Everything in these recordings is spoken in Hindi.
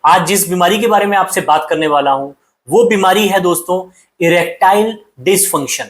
आज जिस बीमारी के बारे में आपसे बात करने वाला हूं वो बीमारी है दोस्तों इरेक्टाइल डिसफंक्शन,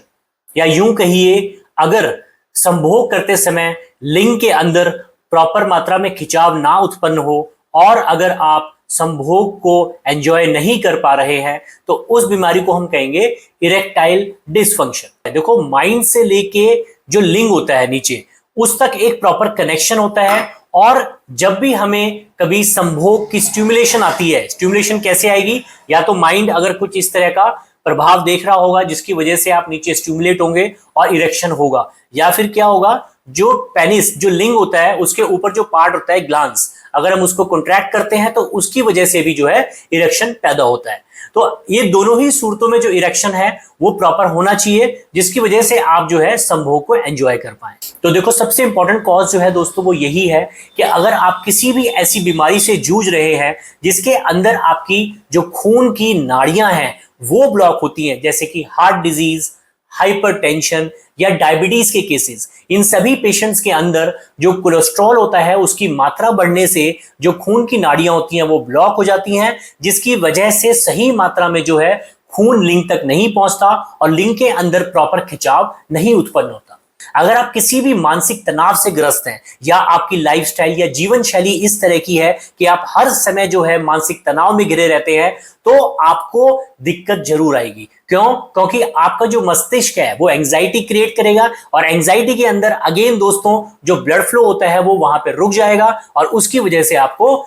या यूं कहिए अगर संभोग करते समय लिंग के अंदर प्रॉपर मात्रा में खिंचाव ना उत्पन्न हो और अगर आप संभोग को एंजॉय नहीं कर पा रहे हैं तो उस बीमारी को हम कहेंगे इरेक्टाइल डिसफंक्शन। देखो, माइंड से लेके जो लिंग होता है नीचे उस तक एक प्रॉपर कनेक्शन होता है, और जब भी हमें कभी संभोग की स्टिमुलेशन आती है, स्टिमुलेशन कैसे आएगी, या तो माइंड अगर कुछ इस तरह का प्रभाव देख रहा होगा जिसकी वजह से आप नीचे स्टिमुलेट होंगे और इरेक्शन होगा, या फिर क्या होगा, जो पेनिस जो लिंग होता है उसके ऊपर जो पार्ट होता है ग्लांस, अगर हम उसको कॉन्ट्रैक्ट करते हैं तो उसकी वजह से भी जो है इरेक्शन पैदा होता है। तो ये दोनों ही सूरतों में जो इरेक्शन है वो प्रॉपर होना चाहिए जिसकी वजह से आप जो है संभोग को एंजॉय कर पाए। तो देखो, सबसे इंपॉर्टेंट कॉज जो है दोस्तों वो यही है कि अगर आप किसी भी ऐसी बीमारी से जूझ रहे हैं जिसके अंदर आपकी जो खून की नाड़ियां हैं वो ब्लॉक होती हैं, जैसे कि हार्ट डिजीज, हाइपरटेंशन या डायबिटीज के केसेस, इन सभी पेशेंट्स के अंदर जो कोलेस्ट्रॉल होता है उसकी मात्रा बढ़ने से जो खून की नाड़ियां होती हैं वो ब्लॉक हो जाती हैं, जिसकी वजह से सही मात्रा में जो है खून लिंग तक नहीं पहुंचता और लिंग के अंदर प्रॉपर खिंचाव नहीं उत्पन्न होता। अगर आप किसी भी मानसिक तनाव से ग्रस्त हैं या आपकी लाइफस्टाइल या जीवन शैली इस तरह की है कि आप हर समय जो है मानसिक तनाव में घिरे रहते हैं तो आपको दिक्कत जरूर आएगी। क्यों? क्योंकि आपका जो मस्तिष्क है वो एंजाइटी क्रिएट करेगा और एंजाइटी के अंदर अगेन दोस्तों जो ब्लड फ्लो होता है वो वहां पे रुक जाएगा और उसकी वजह से आपको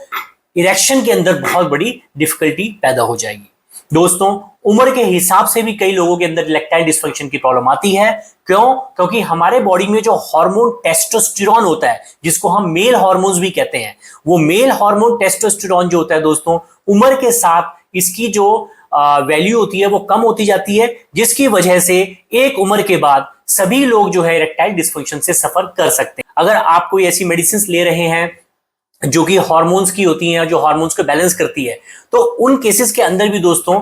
इरेक्शन के अंदर बहुत बड़ी डिफिकल्टी पैदा हो जाएगी। दोस्तों, उम्र के हिसाब से भी कई लोगों के अंदर इरेक्टाइल डिसफंक्शन की प्रॉब्लम आती है। क्यों? क्योंकि हमारे बॉडी में जो हार्मोन टेस्टोस्टेरोन होता है, जिसको हम मेल हार्मोन्स भी कहते हैं, वो मेल हार्मोन टेस्टोस्टेरोन जो होता है दोस्तों, उम्र के साथ इसकी जो वैल्यू होती है वो कम होती जाती है, जिसकी वजह से एक उम्र के बाद सभी लोग जो है इरेक्टाइल डिसफंक्शन से सफर कर सकते हैं। अगर आप कोई ऐसी मेडिसिन ले रहे हैं जो कि हार्मोन्स की होती हैं, जो हार्मोन्स को बैलेंस करती है, तो उन केसेस के अंदर भी दोस्तों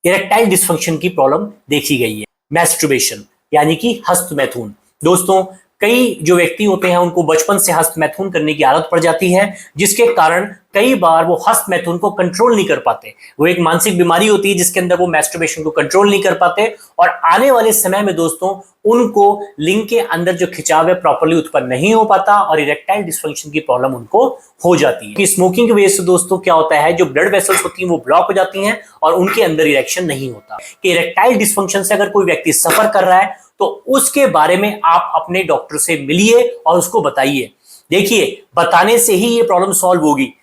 इरेक्टाइल डिसफंक्शन की प्रॉब्लम देखी गई है। मैस्टरबेशन यानी कि हस्त मैथुन। दोस्तों, कई जो व्यक्ति होते हैं उनको बचपन से हस्त मैथुन करने की आदत पड़ जाती है, जिसके कारण कई बार वो हस्त मैथुन को कंट्रोल नहीं कर पाते। वो एक मानसिक बीमारी होती है जिसके अंदर वो मैस्टरबेशन को कंट्रोल नहीं कर पाते और आने वाले समय में दोस्तों उनको लिंग के अंदर जो खिंचाव है प्रॉपर्ली उत्पन्न नहीं हो पाता और इरेक्टाइल डिसफंक्शन की प्रॉब्लम उनको हो जाती है। कि स्मोकिंग की वजह से दोस्तों क्या होता है, जो ब्लड वेसल्स होती हैं वो ब्लॉक हो जाती हैं और उनके अंदर इरेक्शन नहीं होता। कि इरेक्टाइल डिसफंक्शन से अगर कोई व्यक्ति सफर कर रहा है तो उसके बारे में आप अपने डॉक्टर से मिलिए और उसको बताइए। देखिए, बताने से ही ये प्रॉब्लम सॉल्व होगी।